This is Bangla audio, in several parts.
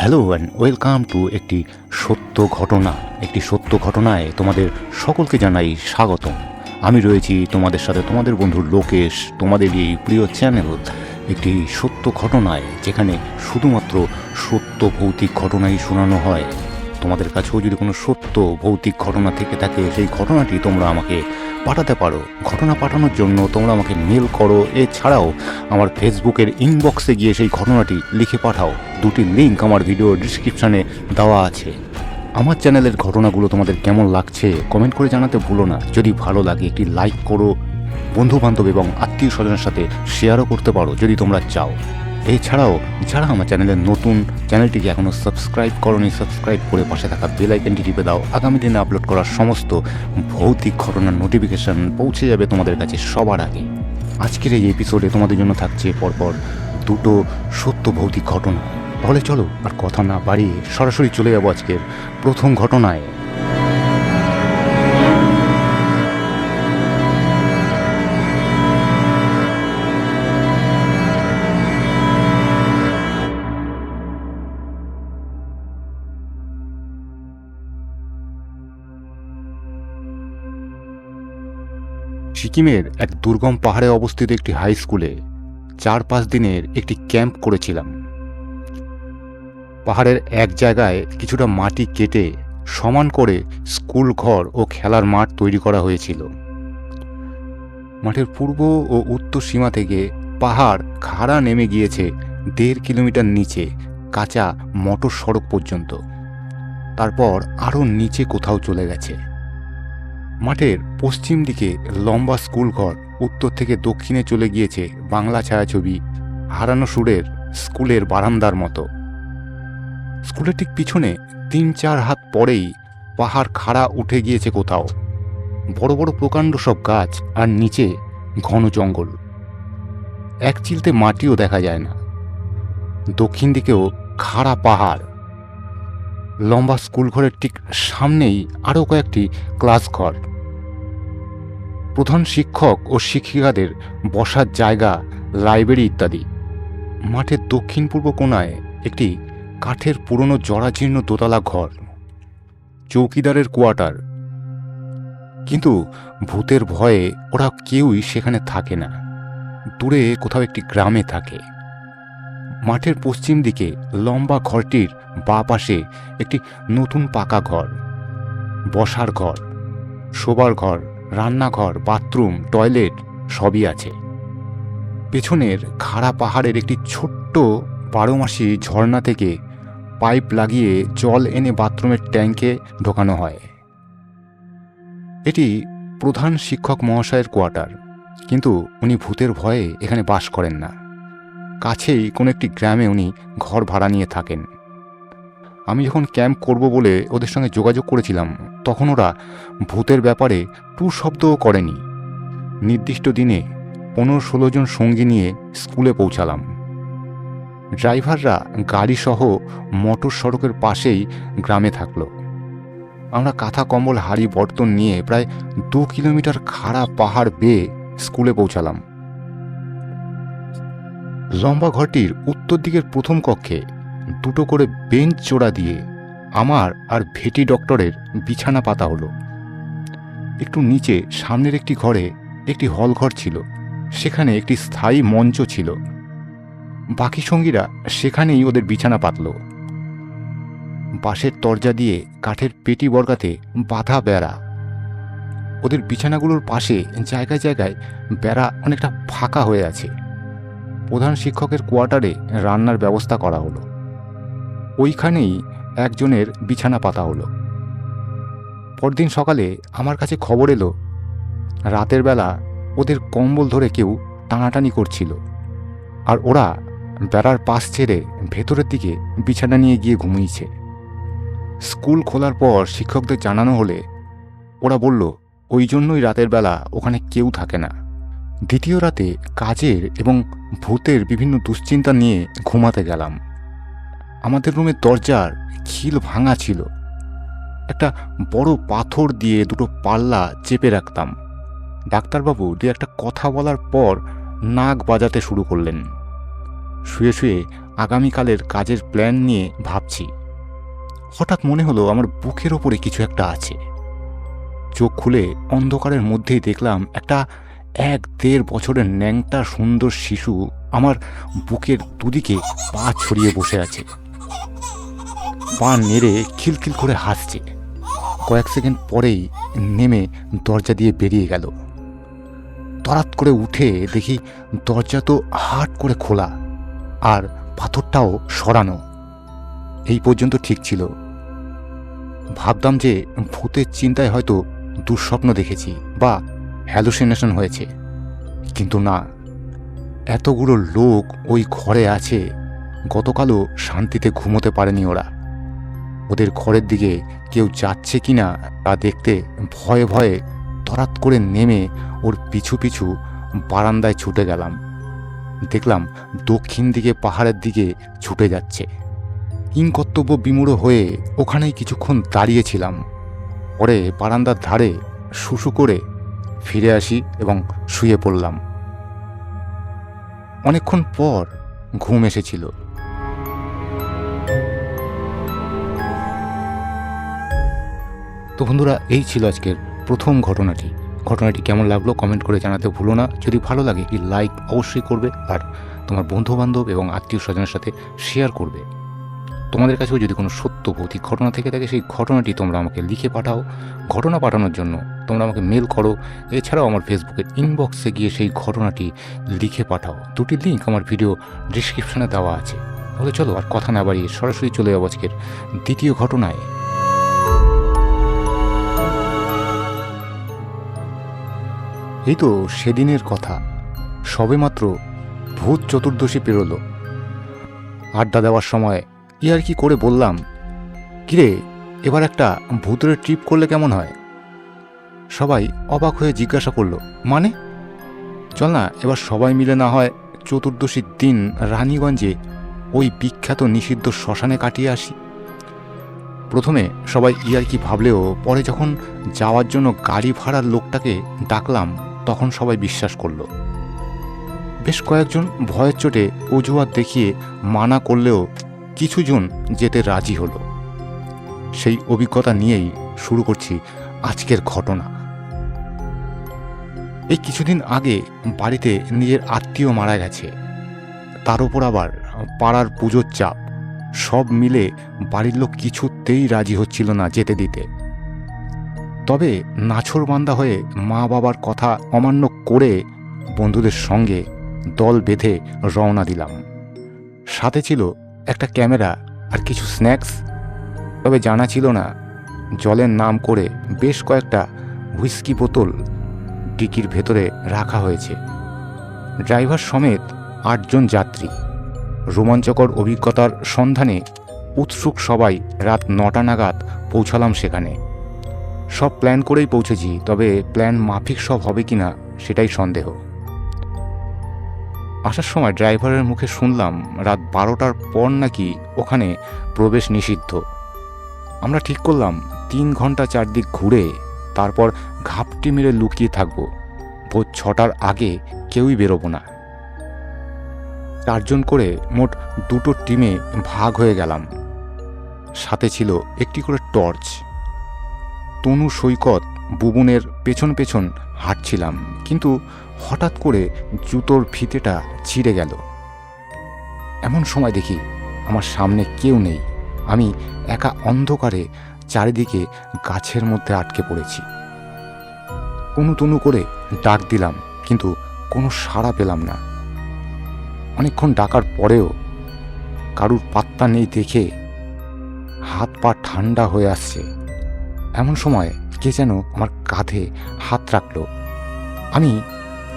হ্যালো অ্যান্ড ওয়েলকাম টু একটি সত্য ঘটনায় তোমাদের সকলকে জানাই স্বাগতম। আমি রয়েছি তোমাদের সাথে, তোমাদের বন্ধু লোকেশ, তোমাদের এই প্রিয় চ্যানেল একটি সত্য ঘটনায়, যেখানে শুধুমাত্র সত্য ভৌতিক ঘটনাই শোনানো হয়। তোমাদের কাছেও যদি কোনো সত্য ভৌতিক ঘটনা থেকে থাকে, সেই ঘটনাটি তোমরা আমাকে পাঠাতে পারো। ঘটনা পাঠানোর জন্য তোমরা আমাকে মেল করো, এছাড়াও আমার ফেসবুকের ইনবক্সে গিয়ে সেই ঘটনাটি লিখে পাঠাও। দুটি লিঙ্ক আমার ভিডিও ডিসক্রিপশানে দেওয়া আছে। আমার চ্যানেলের ঘটনাগুলো তোমাদের কেমন লাগছে কমেন্ট করে জানাতে ভুলো না। যদি ভালো লাগে একটি লাইক করো, বন্ধুবান্ধব এবং আত্মীয় স্বজনের সাথে শেয়ারও করতে পারো যদি তোমরা চাও। এছাড়াও যারা আমার চ্যানেলের নতুন, চ্যানেলটিকে এখনও সাবস্ক্রাইব করোনি, সাবস্ক্রাইব করে পাশে থাকা বেল আইকনটি টিপে দাও। আগামী দিনে আপলোড করার সমস্ত ভৌতিক ঘটনার নোটিফিকেশান পৌঁছে যাবে তোমাদের কাছে সবার আগে। আজকের এই এপিসোডে তোমাদের জন্য থাকছে পরপর দুটো সত্য ভৌতিক ঘটনা। তাহলে চলো আর কথা না বাড়িয়ে সরাসরি চলে যাবো আজকের প্রথম ঘটনায়। সিকিমের এক দুর্গম পাহাড়ে অবস্থিত একটি হাই স্কুলে 4-5 দিনের একটি ক্যাম্প করেছিলাম। পাহাড়ের এক জায়গায় কিছুটা মাটি কেটে সমান করে স্কুল ঘর ও খেলার মাঠ তৈরি করা হয়েছিল। মাঠের পূর্ব ও উত্তর সীমা থেকে পাহাড় খাড়া নেমে গিয়েছে 1.5 কিলোমিটার নিচে কাঁচা মোটর সড়ক পর্যন্ত, তারপর আরও নিচে কোথাও চলে গেছে। মাঠের পশ্চিম দিকে লম্বা স্কুল ঘর, উত্তর থেকে দক্ষিণে চলে গিয়েছে বাংলা ছায়াছবি হারানো সুরের স্কুলের বারান্দার মতো। স্কুলের ঠিক পিছনে 3-4 হাত পরেই পাহাড় খাড়া উঠে গিয়েছে কোথাও, বড় বড় প্রকাণ্ড সব গাছ, আর নিচে ঘন জঙ্গল। এক চিলতে মাটিও দেখা যায় না। দক্ষিণ দিকেও খাড়া পাহাড়। লম্বা স্কুল ঘরের ঠিক সামনেই আরও কয়েকটি ক্লাস ঘর, প্রধান শিক্ষক ও শিক্ষিকাদের বসার জায়গা, লাইব্রেরি ইত্যাদি। মাঠের দক্ষিণ পূর্ব কোণায় একটি কাঠের পুরনো জরাজীর্ণ দোতলা ঘর, চৌকিদারের কোয়ার্টার। কিন্তু ভূতের ভয়ে ওরা কেউই সেখানে থাকে না, দূরে কোথাও একটি গ্রামে থাকে। মাঠের পশ্চিম দিকে লম্বা ঘরটির বাঁ পাশে একটি নতুন পাকা ঘর, বসার ঘর, শোবার ঘর, রান্নাঘর, বাথরুম, টয়লেট সবই আছে। পেছনের খাড়া পাহাড়ের একটি ছোট্ট 12 মাসি ঝর্ণা থেকে পাইপ লাগিয়ে জল এনে বাথরুমের ট্যাঙ্কে ঢোকানো হয়। এটি প্রধান শিক্ষক মহাশয়ের কোয়ার্টার, কিন্তু উনি ভূতের ভয়ে এখানে বাস করেন না। কাছেই কোনো একটি গ্রামে উনি ঘর ভাড়া নিয়ে থাকেন। আমি যখন ক্যাম্প করব বলে ওদের সঙ্গে যোগাযোগ করেছিলাম, তখন ওরা ভূতের ব্যাপারে টু শব্দও করেনি। নির্দিষ্ট দিনে 15-16 জন সঙ্গী নিয়ে স্কুলে পৌঁছালাম। ড্রাইভাররা গাড়িসহ মোটর সড়কের পাশেই গ্রামে থাকলো। আমরা কাঁথা কম্বল হাড়ি বর্তন নিয়ে প্রায় 2 কিলোমিটার খাড়া পাহাড় বেয়ে স্কুলে পৌঁছালাম। লম্বা ঘরটির উত্তর দিকের প্রথম কক্ষে 2টো করে বেঞ্চ জোড়া দিয়ে আমার আর ভেটি ডক্টরের বিছানা পাতা হলো। একটু নিচে সামনের একটি ঘরে একটি হল ঘর ছিল, সেখানে একটি স্থায়ী মঞ্চ ছিল। বাকি সঙ্গীরা সেখানেই ওদের বিছানা পাতল। বাঁশের তরজা দিয়ে কাঠের পেটি বর্গাতে বাঁধা বেড়া। ওদের বিছানাগুলোর পাশে জায়গায় জায়গায় বেড়া অনেকটা ফাঁকা হয়ে আছে। প্রধান শিক্ষকের কোয়ার্টারে রান্নার ব্যবস্থা করা হলো, ওইখানেই একজনের বিছানা পাতা হলো। পরদিন সকালে আমার কাছে খবর এলো, রাতের বেলা ওদের কম্বল ধরে কেউ টানাটানি করছিল, আর ওরা বেড়ার পাশ ছেড়ে ভেতরের দিকে বিছানা নিয়ে গিয়ে ঘুমিয়েছে। স্কুল খোলার পর শিক্ষকদের জানানো হলে ওরা বলল ওই জন্যই রাতের বেলা ওখানে কেউ থাকে না। দ্বিতীয় রাতে কাজের এবং ভূতের বিভিন্ন দুশ্চিন্তা নিয়ে ঘুমাতে গেলাম। আমাদের রুমের দরজার খিল ভাঙা ছিল। একটা বড় পাথর দিয়ে 2টো পাল্লা চেপে রাখতাম। ডাক্তারবাবু 2 একটা কথা বলার পর নাক বাজাতে শুরু করলেন। শুয়ে শুয়ে আগামীকালের কাজের প্ল্যান নিয়ে ভাবছি। হঠাৎ মনে হলো আমার বুকের ওপরে কিছু একটা আছে। চোখ খুলে অন্ধকারের মধ্যেই দেখলাম একটা 1-1.5 বছরের ন্যাংটা সুন্দর শিশু আমার বুকের দুদিকে পা ছড়িয়ে বসে আছে। পা নেড়ে খিলখিল করে হাসছে। কয়েক সেকেন্ড পরেই নেমে দরজা দিয়ে বেরিয়ে গেল। তড়াৎ করে উঠে দেখি দরজা তো হাট করে খোলা, আর পাথরটাও সরানো। এই পর্যন্ত ঠিক ছিল। ভাবতাম যে ভূতের চিন্তায় হয়তো দুঃস্বপ্ন দেখেছি বা হ্যালুসিনেশন হয়েছে, কিন্তু না, এতগুলো লোক ওই ঘরে আছে। গতকালও শান্তিতে ঘুমোতে পারেনি ওরা। ওদের ঘরের দিকে কেউ যাচ্ছে কিনা তা দেখতে ভয়ে ভয়ে তড়াৎ করে নেমে ওর পিছু পিছু বারান্দায় ছুটে গেলাম। দেখলাম দক্ষিণ দিকে পাহাড়ের দিকে ছুটে যাচ্ছে। কিংকর্তব্য বিমূঢ় হয়ে ওখানেই কিছুক্ষণ দাঁড়িয়েছিলাম। পরে বারান্দার ধারে শুশু করে ফিরে আসি এবং শুয়ে পড়লাম। অনেকক্ষণ পর ঘুম এসেছিল। তো বন্ধুরা, এই ছিল আজকের প্রথম ঘটনাটি। ঘটনাটি কেমন লাগলো কমেন্ট করে জানাতে ভুলো না। যদি ভালো লাগে একটি লাইক অবশ্যই করবে, আর তোমার বন্ধুবান্ধব এবং আত্মীয় স্বজনের সাথে শেয়ার করবে। তোমাদের কাছেও যদি কোনো সত্য ভৌতিক ঘটনা থেকে থাকে সেই ঘটনাটি তোমরা আমাকে লিখে পাঠাও। ঘটনা পাঠানোর জন্য তোমরা আমাকে মেল করো। এছাড়াও আমার ফেসবুকের ইনবক্সে গিয়ে সেই ঘটনাটি লিখে পাঠাও। দুটি লিঙ্ক আমার ভিডিও ডিসক্রিপশনে দেওয়া আছে। তাহলে চলো আর কথা না বাড়িয়ে সরাসরি চলে যাবো আজকের দ্বিতীয় ঘটনায়। এই তো সেদিনের কথা। সবেমাত্র ভূত চতুর্দশী পেরোলো। আড্ডা দেওয়ার সময় ইয়ার্কি করে বললাম, কিরে, এবার একটা ভূতের ট্রিপ করলে কেমন হয়? সবাই অবাক হয়ে জিজ্ঞাসা করলো, মানে? চল না এবার সবাই মিলে না হয় চতুর্দশীর দিন রানীগঞ্জে ওই বিখ্যাত নিষিদ্ধ শ্মশানে কাটিয়ে আসি। প্রথমে সবাই ইয়ার্কি ভাবলেও পরে যখন যাওয়ার জন্য গাড়ি ভাড়ার লোকটাকে ডাকলাম তখন সবাই বিশ্বাস করলো। বেশ কয়েকজন ভয়ের চোটে অজুহাত দেখিয়ে মানা করলেও কিছুজন যেতে রাজি হলো। সেই অভিজ্ঞতা নিয়েই শুরু করছি আজকের ঘটনা। এই কিছুদিন আগে বাড়িতে নিজের আত্মীয় মারা গেছে, তার উপর আবার পাড়ার পুজোর চাপ। সব মিলে বাড়ির লোক কিছুতেই রাজি হচ্ছিল না যেতে দিতে। তবে নাছোড়বান্দা হয়ে মা বাবার কথা অমান্য করে বন্ধুদের সঙ্গে দল বেঁধে রওনা দিলাম। সাথে ছিল একটা ক্যামেরা আর কিছু স্ন্যাক্স। তবে জানা ছিল না জলের নাম করে বেশ কয়েকটা হুইস্কি বোতল ডিকির ভেতরে রাখা হয়েছে। ড্রাইভার সমেত 8 জন যাত্রী। রোমাঞ্চকর অভিজ্ঞতার সন্ধানে উৎসুক সবাই রাত 9টা নাগাদ পৌঁছালাম সেখানে। সব প্ল্যান করেই পৌঁছেছি, তবে প্ল্যান মাফিক সব হবে কিনা সেটাই সন্দেহ। আসার সময় ড্রাইভারের মুখে শুনলাম রাত 12টার পর নাকি ওখানে প্রবেশ নিষিদ্ধ। আমরা ঠিক করলাম 3 ঘন্টা চারদিক ঘুরে তারপর ঘাপটি মেরে লুকিয়ে থাকবো। ভোর 6টার আগে কেউই বেরোবো না। 4 জন করে মোট 2টো টিমে ভাগ হয়ে গেলাম। সাথে ছিল একটি করে টর্চ। তনু, সৈকত, বুবুনের পেছন পেছন হাঁটছিলাম, কিন্তু হঠাৎ করে জুতোর ফিতেটা ছিঁড়ে গেল। এমন সময় দেখি আমার সামনে কেউ নেই। আমি একা অন্ধকারে চারিদিকে গাছের মধ্যে আটকে পড়েছি। তনু তনু করে ডাক দিলাম, কিন্তু কোনো সাড়া পেলাম না। অনেকক্ষণ ডাকার পরেও কারুর পাত্তা নেই দেখে হাত পা ঠান্ডা হয়ে আসছে। এমন সময় কে যেন আমার কাঁধে হাত রাখলো। আমি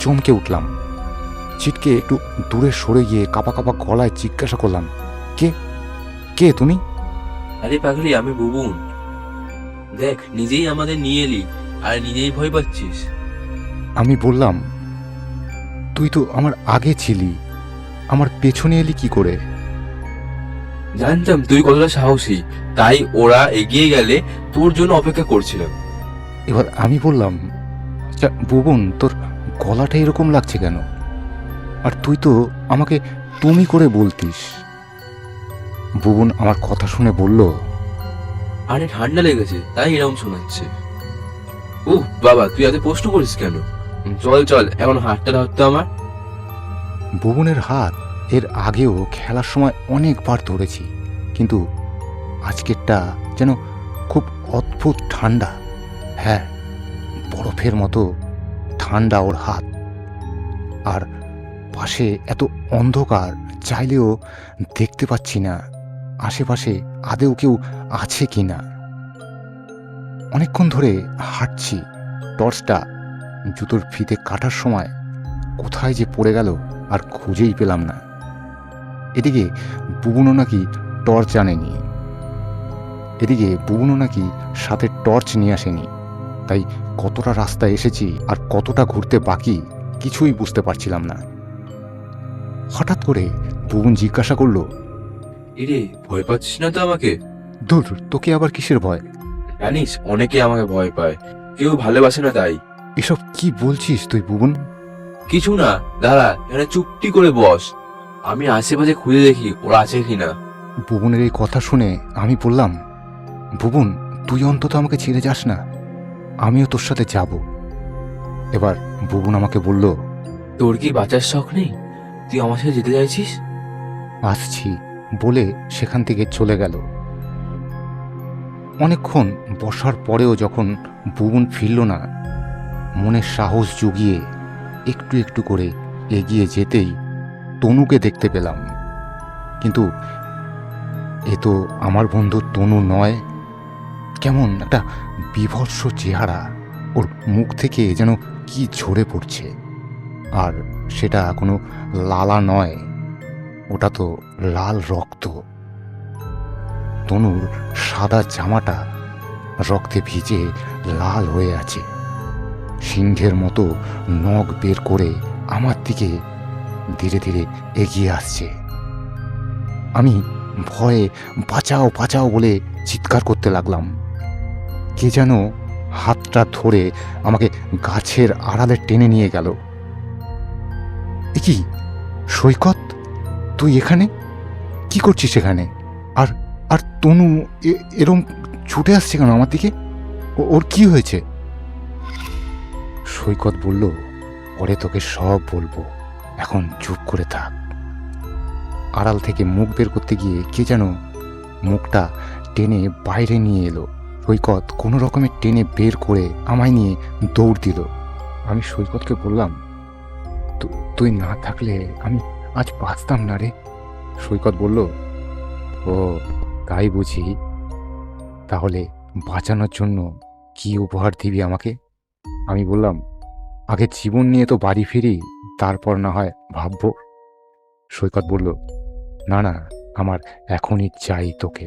চমকে উঠলাম। ছিটকে একটু দূরে সরে গিয়ে কাঁপা কাঁপা গলায় জিজ্ঞাসা করলাম, কে কে তুমি? আরে পাগলি, আমি বুবুন। দেখ, নিজেই আমাদের নিয়ে এলি আর নিজেই ভয় পাচ্ছিস। আমি বললাম, তুই তো আমার আগে ছিলি, আমার পেছনে এলি কি করে? জানতাম তুই কতটা সাহসী, তাই ওরা এগিয়ে গেলে তোর জন্য অপেক্ষা করছিলাম। এবার আমি বললাম, আচ্ছা বুবুন, তোর গলাটা এরকম লাগছে কেন? আর তুই তো আমাকে তুমি করে বলতিস। বুবুন আমার কথা শুনে বলল, আরে ঠান্ডা লেগেছে তাই এরকম শোনাচ্ছে। উহ বাবা, তুই এত প্রশ্ন করিস কেন? চল চল, এখন হাতটা ধরতো আমার। বুবুনের হাত এর আগেও খেলার সময় অনেকবার ধরেছি, কিন্তু আজকেরটা যেন খুব অদ্ভুত ঠান্ডা। হ্যাঁ, বরফের মতো ঠান্ডা ওর হাত। আর পাশে এত অন্ধকার, চাইলেও দেখতে পাচ্ছি না আশেপাশে আদেও কেউ আছে কি না। অনেকক্ষণ ধরে হাঁটছি, টর্চটা জুতোর ফিতে কাটার সময় কোথায় যে পড়ে গেল আর খুঁজেই পেলাম না। এদিকে বুবুনও নাকি টর্চ আনেনি, সাথে টর্চ নিয়ে আসেনি। তাই কতটা রাস্তা এসেছি আর কতটা ঘুরতে বাকি কিছুই বুঝতে পারছিলাম না। হঠাৎ করে বুবুন জিজ্ঞাসা করলো, এরে, ভয় পাচ্ছিস না তো আমাকে? দূর, তোকে আবার কিসের ভয়? জানিস, অনেকে আমাকে ভয় পায়, কেউ ভালোবাসে না তাই। এসব কি বলছিস তুই বুবুন? কিছু না, দাঁড়া এখানে চুপটি করে বস, আমি আশেপাশে খুঁজে দেখি ওরা আছে কিনা। বুবুনের এই কথা শুনে আমি বললাম, বুবুন তুই অন্তত আমাকে ছেড়ে যাস না, আমিও তোর সাথে যাব। এবার বুবুন আমাকে বলল, তোর কি বাঁচার শখ নেই? তুই আমার সাথে যেতে চাইছিস? আসছি বলে সেখান থেকে চলে গেল। অনেকক্ষণ বসার পরেও যখন বুবুন ফিরল না, মনে সাহস জুগিয়ে একটু একটু করে এগিয়ে যেতেই তনুকে দেখতে পেলাম। কিন্তু এ তো আমার বন্ধু তনু নয়। কেমন একটা বিভৎস চেহারা, ওর মুখ থেকে যেন কি ঝরে পড়ছে। আর সেটা কোনো লালা নয়, ওটা তো লাল রক্ত। তনুর সাদা জামাটা রক্তে ভিজে লাল হয়ে আছে। সিংহের মতো নখ বের করে আমার দিকে ধীরে ধীরে এগিয়ে আসছে। আমি ভয়ে বাঁচাও বাঁচাও বলে চিৎকার করতে লাগলাম। কে যেন হাতটা ধরে আমাকে গাছের আড়ালে টেনে নিয়ে গেল। এ কি সৈকত, তুই এখানে কি করছিস এখানে? আর আর তনু এরম ছুটে আসছে কেন আমার দিকে? ওর কি হয়েছে? সৈকত বলল, পরে তোকে সব বলবো, এখন চুপ করে থাক। আড়াল থেকে মুখ বের করতে গিয়ে কে যেন মুখটা টেনে বাইরে নিয়ে এলো। সৈকত কোনো রকমে টেনে বের করে আমায় নিয়ে দৌড় দিল। আমি সৈকতকে বললাম, তুই না থাকলে আমি আজ বাঁচতাম না রে। সৈকত বলল, ও তাই বুঝি, তাহলে বাঁচানোর জন্য কি উপহার দিবি আমাকে? আমি বললাম, আগে জীবন নিয়ে তো বাড়ি ফিরি, তারপর না হয় ভাববো। সৈকত বলল, না না, আমার এখনই চাই তোকে।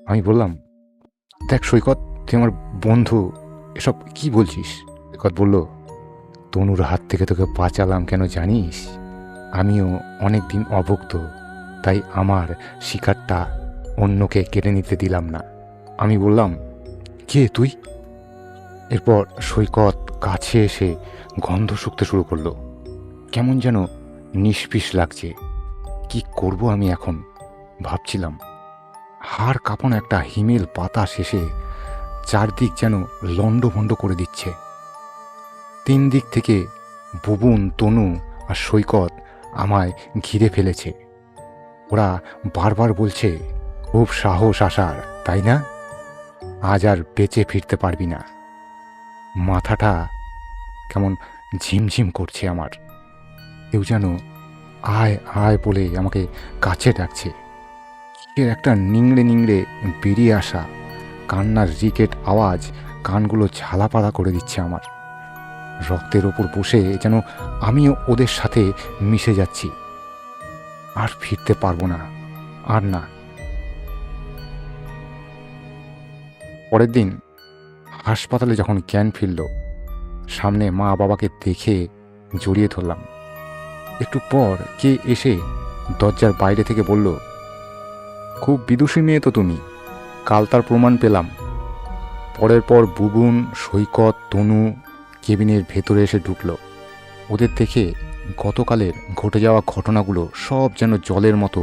আমি বললাম, দেখ সৈকত, তুই আমার বন্ধু, এসব কি বলছিস? সৈকত বলল, তনুর হাত থেকে তোকে বাঁচালাম কেন জানিস? আমিও অনেকদিন অভুক্ত, তাই আমার শিকারটা অন্যকে কেড়ে নিতে দিলাম না। আমি বললাম, কে তুই? এরপর সৈকত কাছে এসে গন্ধ শুকতে শুরু করলো। কেমন যেন নিষ্পিস লাগছে। কি করব আমি এখন ভাবছিলাম। হাড় কাঁপানো একটা হিমেল বাতাস এসে চারদিক যেন লণ্ডভণ্ড করে দিচ্ছে। তিন দিক থেকে বুবুন, তনু আর সৈকত আমায় ঘিরে ফেলেছে। ওরা বারবার বলছে, খুব সাহস আসার, তাই না? আজ আর বেঁচে ফিরতে পারবি না। মাথাটা কেমন ঝিমঝিম করছে আমার। কেউ যেন আয় আয় বলে আমাকে কাছে ডাকছে। এর একটা নিংড়ে নিংড়ে বেরিয়ে আসা কান্নার রিকেট আওয়াজ কানগুলো ঝালাপালা করে দিচ্ছে আমার। রক্তের ওপর বসে যেন আমিও ওদের সাথে মিশে যাচ্ছি। আর ফিরতে পারবো না, আর না। পরের দিন হাসপাতালে যখন জ্ঞান ফিরল, সামনে মা বাবাকে দেখে জড়িয়ে ধরলাম। একটু পর কে এসে দরজার বাইরে থেকে বলল, খুব বিদুষী মেয়ে তো তুমি, কাল তার প্রমাণ পেলাম। পরের পর বুবুন, সৈকত, তনু কেবিনের ভেতরে এসে ঢুকলো। ওদের দেখে গতকালের ঘটে যাওয়া ঘটনাগুলো সব যেন জলের মতো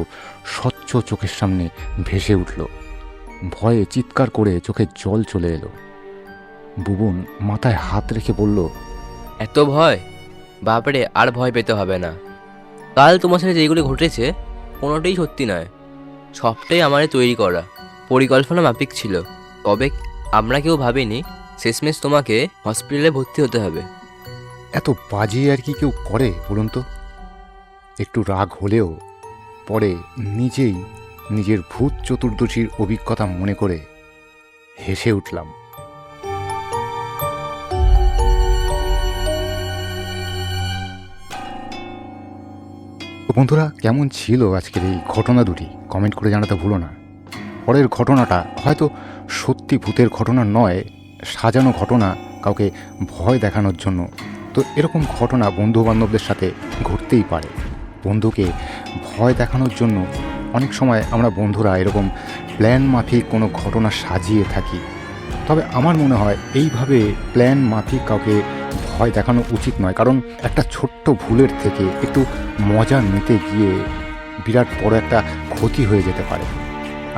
স্বচ্ছ চোখের সামনে ভেসে উঠল। ভয়ে চিৎকার করে চোখে জল চলে এলো। বুবুন মাথায় হাত রেখে বলল, এত ভয়? বাপরে, আর ভয় পেতে হবে না। কাল তোমার সাথে যেগুলো ঘটেছে কোনোটাই সত্যি নয়, সবটাই আমাদের তৈরি করা পরিকল্পনা মাফিক ছিল। তবে আমরা কেউ ভাবিনি শেষমেশ তোমাকে হসপিটালে ভর্তি হতে হবে। এত বাজে আর কি কেউ করে বলুন তো? একটু রাগ হলেও পরে নিজেই নিজের ভূত চতুর্দশীর অভিজ্ঞতা মনে করে হেসে উঠলাম। তো বন্ধুরা, কেমন ছিল আজকের এই ঘটনা দুটি কমেন্ট করে জানাতে ভুলো না। পরের ঘটনাটা হয়তো সত্যি ভূতের ঘটনা নয়, সাজানো ঘটনা কাউকে ভয় দেখানোর জন্য। তো এরকম ঘটনা বন্ধু বান্ধবদের সাথে ঘটতেই পারে। বন্ধুকে ভয় দেখানোর জন্য অনেক সময় আমরা বন্ধুরা এরকম প্ল্যান মাফিক কোনো ঘটনা সাজিয়ে থাকি। তবে আমার মনে হয় এইভাবে প্ল্যান মাফিক কাউকে ভয় দেখানো উচিত নয়, কারণ একটা ছোট্ট ভুলের থেকে একটু মজা নিতে গিয়ে বিরাট বড় একটা ক্ষতি হয়ে যেতে পারে।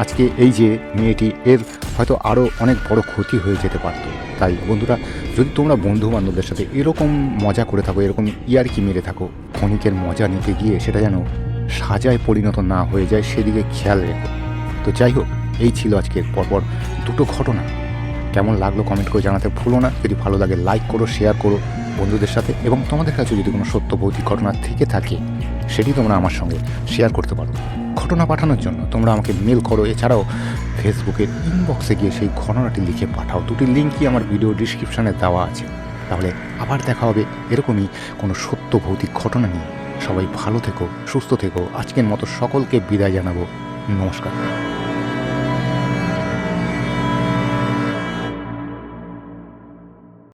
আজকে এই যে মেয়েটি, এর হয়তো আরও অনেক বড় ক্ষতি হয়ে যেতে পারত। তাই বন্ধুরা, যদি তোমরা বন্ধু বান্ধবদের সাথে এরকম মজা করে থাকো, এরকম ইয়ার্কি মেরে থাকো, ক্ষণিকের মজা নিতে গিয়ে সেটা যেন সাজায় পরিণত না হয়ে যায়, সেদিকে খেয়াল রেখো। তো যাই হোক, এই ছিল আজকের পরপর দুটো ঘটনা। কেমন লাগলো কমেন্ট করে জানাতে ভুলো না। যদি ভালো লাগে লাইক করো, শেয়ার করো বন্ধুদের সাথে, এবং তোমাদের কাছে যদি কোনো সত্য ভৌতিক ঘটনা থেকে থাকে সেটি তোমরা আমার সঙ্গে শেয়ার করতে পারো। ঘটনা পাঠানোর জন্য তোমরা আমাকে মেল করো, এছাড়াও ফেসবুকের ইনবক্সে গিয়ে সেই ঘটনাটি লিখে পাঠাও। দুটি লিঙ্কই আমার ভিডিও ডিসক্রিপশানে দেওয়া আছে। তাহলে আবার দেখা হবে এরকমই কোনো সত্য ভৌতিক ঘটনা নিয়ে। সবাই ভালো থেকো, সুস্থ থেকো। আজকের মতো সকলকে বিদায় জানাবো। নমস্কার।